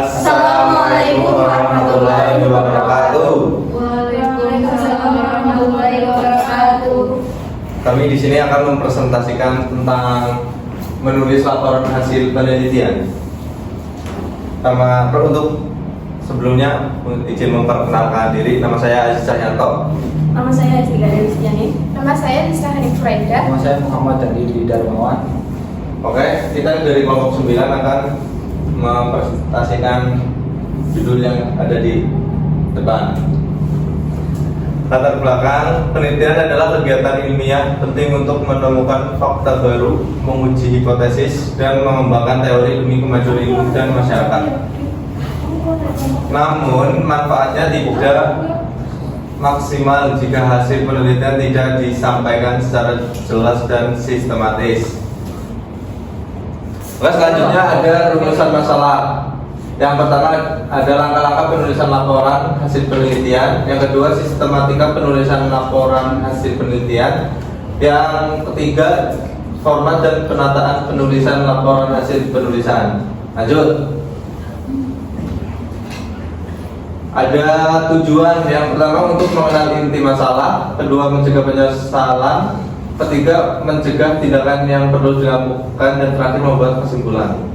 Assalamualaikum warahmatullahi wabarakatuh. Waalaikumsalam warahmatullahi wabarakatuh. Kami di sini akan mempresentasikan tentang menulis laporan hasil penelitian. Untuk sebelumnya izin memperkenalkan diri. Nama saya Aziz Cahyanto. Nama saya Rizky Gadaristiani. Nama saya Rizka Hanif Fraida. Nama saya Muhammad Dandi Darmawan. Oke, kita dari kelompok 9 akan mempresentasikan judul yang ada di depan. Latar belakang penelitian adalah kegiatan ilmiah penting untuk menemukan fakta baru, menguji hipotesis, dan mengembangkan teori demi kemajuan ilmu dan masyarakat. Namun, manfaatnya tidak maksimal jika hasil penelitian tidak disampaikan secara jelas dan sistematis. Selanjutnya ada rumusan masalah. Yang pertama ada langkah-langkah penulisan laporan hasil penelitian. Yang kedua sistematika penulisan laporan hasil penelitian. Yang ketiga format dan penataan penulisan laporan hasil penulisan. Lanjut. Ada tujuan. Yang pertama untuk mengenal inti masalah. Kedua mencegah penyesalan. Ketiga mencegah tindakan yang perlu dilakukan. Dan terakhir membuat kesimpulan.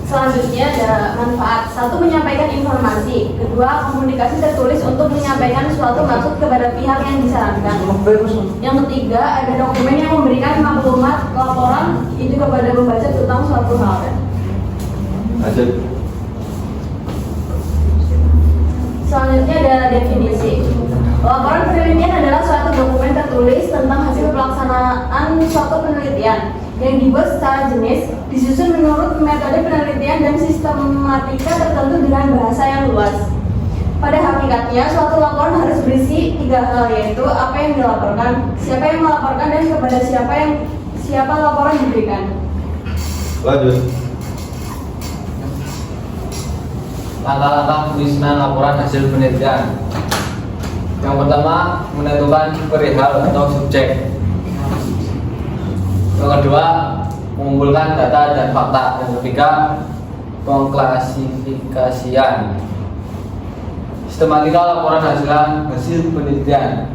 Selanjutnya ada manfaat. Satu, menyampaikan informasi. Kedua, komunikasi tertulis untuk menyampaikan suatu maksud kepada pihak yang disarankan. Yang ketiga, ada dokumen yang memberikan maklumat laporan itu kepada pembaca tentang suatu hal. Lanjut. Selanjutnya ada definisi. Laporan penelitian adalah suatu dokumen tertulis tentang hasil pelaksanaan suatu penelitian yang dibuat secara jenis, disusun menurut metode penelitian dan sistematika tertentu dengan bahasa yang luas. Pada hakikatnya, suatu laporan harus berisi 3 hal, yaitu apa yang dilaporkan, siapa yang melaporkan, dan kepada siapa laporan diberikan. Lanjut. Langkah-langkah penyusunan laporan hasil penelitian. Yang pertama, menentukan perihal atau subjek. Yang kedua, mengumpulkan data dan fakta. Yang ketiga, pengklasifikasian. Sistematika laporan hasil penelitian.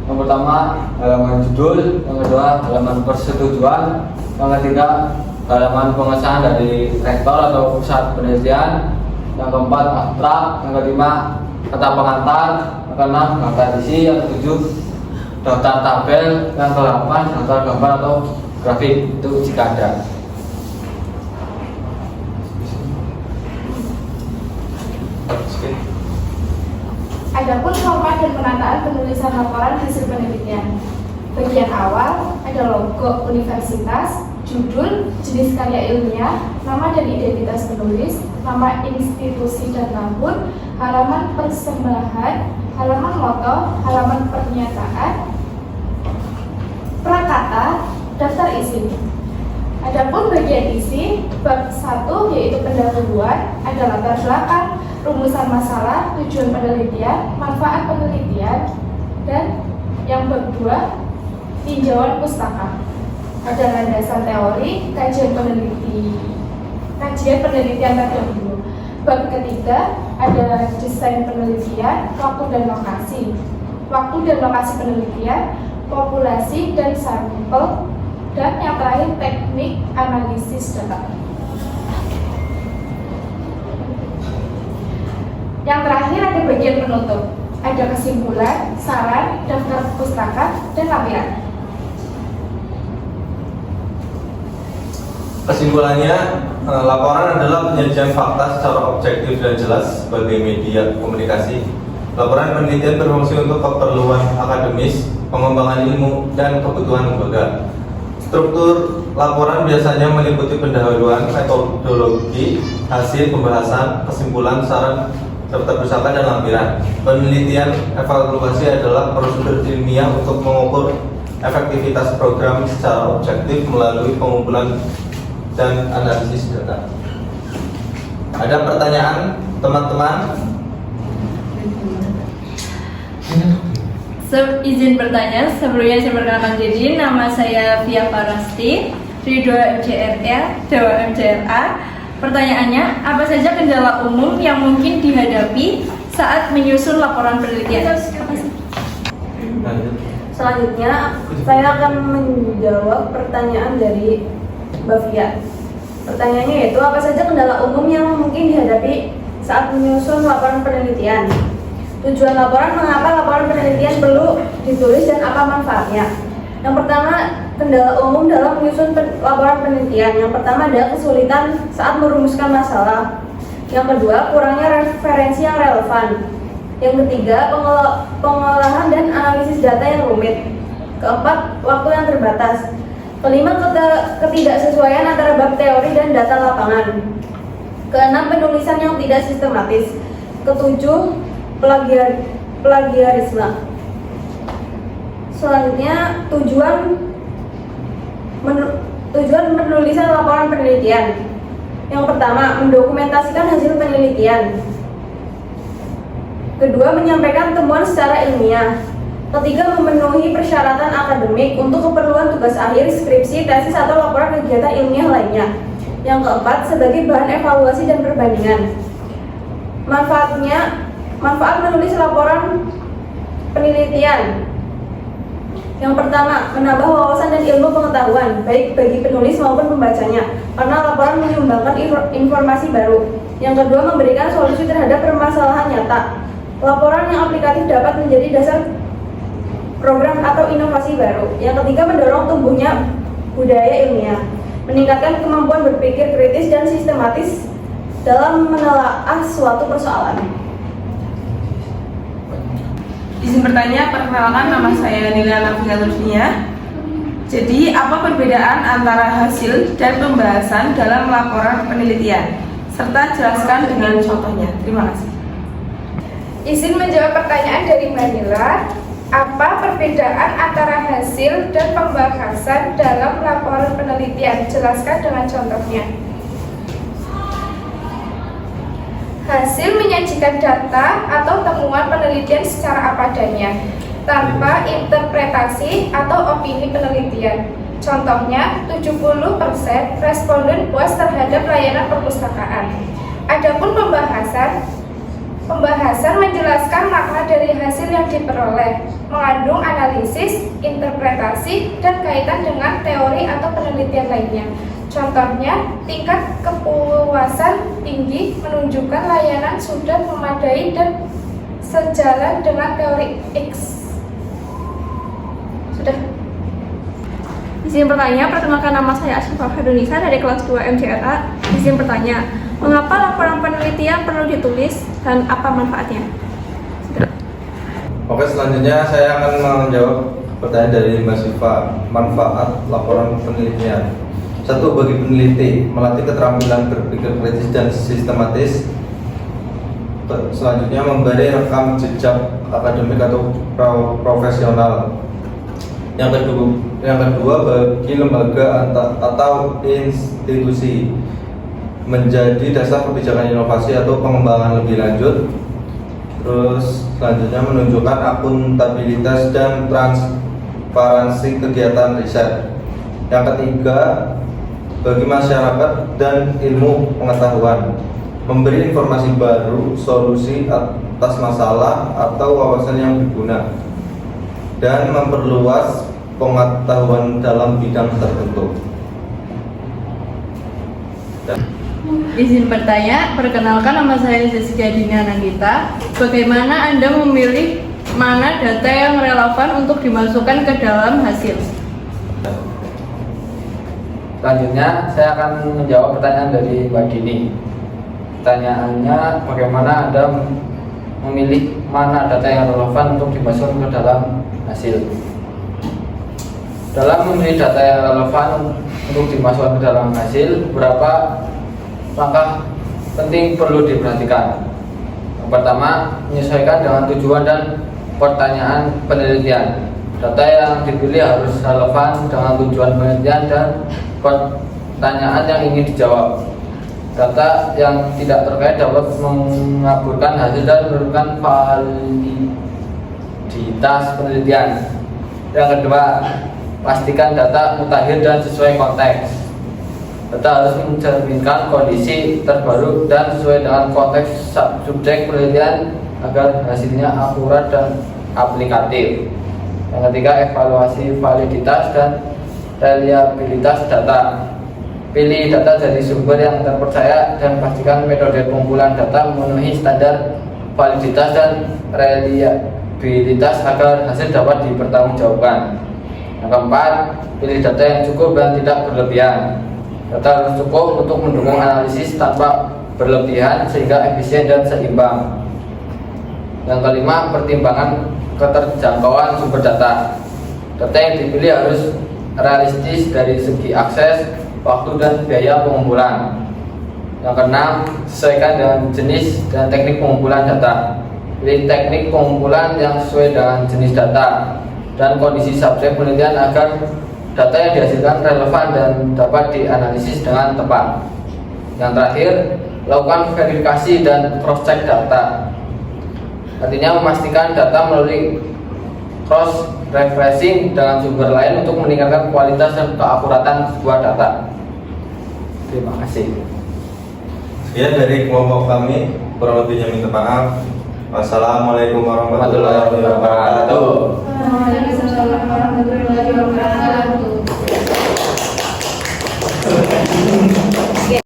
Yang pertama, halaman judul. Yang kedua, halaman persetujuan. Yang ketiga, halaman pengesahan dari rektor atau pusat penelitian. Yang keempat, abstrak. Yang kelima, kata pengantar. Yang keenam, daftar isi. Yang ketujuh, daftar tabel. Yang ke-8, daftar gambar atau grafik, itu jika ada. Adapun format dan penataan penulisan laporan hasil penelitian. Bagian awal ada logo universitas, judul, jenis karya ilmiah, nama dan identitas penulis, nama institusi dan tahun, halaman persembahan, halaman moto, halaman pernyataan, prakata, daftar isi. Adapun bagian isi, bab 1 yaitu pendahuluan, ada latar belakang, rumusan masalah, tujuan penelitian, manfaat penelitian, dan yang bab 2 tinjauan pustaka. Ada landasan teori, kajian penelitian terdahulu. Bab ketiga ada desain penelitian, waktu dan lokasi. Waktu dan lokasi penelitian, populasi dan sampel, dan yang terakhir teknik analisis data. Yang terakhir ada bagian penutup. Ada kesimpulan, saran, daftar pustaka, dan lampiran. Kesimpulannya, laporan adalah penyajian fakta secara objektif dan jelas sebagai media komunikasi. Laporan penelitian berfungsi untuk keperluan akademis, pengembangan ilmu, dan kebutuhan lembaga. Struktur laporan biasanya meliputi pendahuluan, metodologi, hasil pembahasan, kesimpulan, saran, daftar pustaka, dan lampiran. Penelitian evaluasi adalah prosedur ilmiah untuk mengukur efektivitas program secara objektif melalui pengumpulan dan analisis data. Ada pertanyaan, teman-teman? Izin bertanya, sebelumnya saya perkenalkan diri, nama saya Via Farasti. dari 2 MCRL, 2 MCRA. Pertanyaannya, apa saja kendala umum yang mungkin dihadapi saat menyusun laporan penelitian? Selanjutnya, saya akan menjawab pertanyaan dari Mbak Fia. Pertanyaannya yaitu, apa saja kendala umum yang mungkin dihadapi saat menyusun laporan penelitian? Tujuan laporan, mengapa laporan penelitian perlu ditulis dan apa manfaatnya? Yang pertama, kendala umum dalam menyusun laporan penelitian. Yang pertama adalah kesulitan saat merumuskan masalah. Yang kedua, kurangnya referensi yang relevan. Yang ketiga, pengolahan dan analisis data yang rumit. Keempat, waktu yang terbatas. Kelima, ketidaksesuaian antara bab teori dan data lapangan. Keenam, penulisan yang tidak sistematis. Ketujuh, plagiarisme. Selanjutnya, tujuan penulisan laporan penelitian. Yang pertama, mendokumentasikan hasil penelitian. Kedua, menyampaikan temuan secara ilmiah. Ketiga, memenuhi persyaratan akademik untuk keperluan tugas akhir, skripsi, tesis, atau laporan kegiatan ilmiah lainnya. Yang keempat, sebagai bahan evaluasi dan perbandingan. Manfaat menulis laporan penelitian. Yang pertama, menambah wawasan dan ilmu pengetahuan, baik bagi penulis maupun pembacanya, karena laporan menyumbangkan informasi baru. Yang kedua, memberikan solusi terhadap permasalahan nyata. Laporan yang aplikatif dapat menjadi dasar program atau inovasi baru. Yang ketiga, mendorong tumbuhnya budaya ilmiah, meningkatkan kemampuan berpikir kritis dan sistematis dalam menelaah suatu persoalan. Izin bertanya, perkenalkan nama saya Nila Nafila Lutfia. Jadi, apa perbedaan antara hasil dan pembahasan dalam laporan penelitian? Serta jelaskan dengan contohnya. Terima kasih. Izin menjawab pertanyaan dari Mbak Nila. Apa perbedaan antara hasil dan pembahasan dalam laporan penelitian? Jelaskan dengan contohnya. Hasil menyajikan data atau temuan penelitian secara apa adanya, tanpa interpretasi atau opini penelitian. Contohnya, 70% responden puas terhadap layanan perpustakaan. Adapun pembahasan menjelaskan makna dari hasil yang diperoleh, mengandung analisis, interpretasi, dan kaitan dengan teori atau penelitian lainnya. Contohnya, tingkat kepuasan tinggi menunjukkan layanan sudah memadai dan sejalan dengan teori X. Sudah. Izin bertanya, perkenalkan nama saya Asyifa Ferdunisa dari kelas 2 MCRA. Izin bertanya, mengapa laporan penelitian perlu ditulis dan apa manfaatnya? Sudah. Oke, selanjutnya saya akan menjawab pertanyaan dari Mbak Siva. Manfaat laporan penelitian. 1. Bagi peneliti, melatih keterampilan berpikir kritis dan sistematis. Selanjutnya, memberi rekam jejak akademik atau profesional. Yang kedua, bagi lembaga atau institusi, menjadi dasar kebijakan inovasi atau pengembangan lebih lanjut. Terus selanjutnya, menunjukkan akuntabilitas dan transparansi kegiatan riset. Yang ketiga, bagi masyarakat dan ilmu pengetahuan, memberi informasi baru, solusi atas masalah atau wawasan yang berguna, dan memperluas pengetahuan dalam bidang tertentu. Izin bertanya, perkenalkan nama saya Jessica Dina Nandita. Bagaimana Anda memilih mana data yang relevan untuk dimasukkan ke dalam hasil? Selanjutnya, saya akan menjawab pertanyaan dari Mbak Dini. Pertanyaannya, bagaimana Anda memilih mana data yang relevan untuk dimasukkan ke dalam hasil? Dalam memilih data yang relevan untuk dimasukkan ke dalam hasil, beberapa langkah penting perlu diperhatikan. Yang pertama, menyesuaikan dengan tujuan dan pertanyaan penelitian. Data yang dipilih harus relevan dengan tujuan penelitian dan pertanyaan yang ingin dijawab. Data yang tidak terkait dapat mengaburkan hasil dan menurunkan validitas penelitian. Yang kedua, pastikan data mutakhir dan sesuai konteks. Data harus mencerminkan kondisi terbaru dan sesuai dengan konteks subjek penelitian agar hasilnya akurat dan aplikatif. Yang ketiga, evaluasi validitas dan reliabilitas data. Pilih data dari sumber yang terpercaya dan pastikan metode pengumpulan data memenuhi standar validitas dan reliabilitas agar hasil dapat dipertanggungjawabkan. Yang keempat, pilih data yang cukup dan tidak berlebihan. Data harus cukup untuk mendukung analisis tanpa berlebihan sehingga efisien dan seimbang. Yang kelima, pertimbangan keterjangkauan sumber data. Data yang dipilih harus realistis dari segi akses, waktu, dan biaya pengumpulan. Yang keenam, sesuaikan dengan jenis dan teknik pengumpulan data. Pilih teknik pengumpulan yang sesuai dengan jenis data dan kondisi subjek penelitian agar data yang dihasilkan relevan dan dapat dianalisis dengan tepat. Yang terakhir, lakukan verifikasi dan cross-check data. Artinya memastikan data melalui cross-referencing dengan sumber lain untuk meningkatkan kualitas dan keakuratan sebuah data. Terima kasih. Sekian dari kelompok kami, kurang lebihnya minta maaf. Wassalamualaikum warahmatullahi wabarakatuh.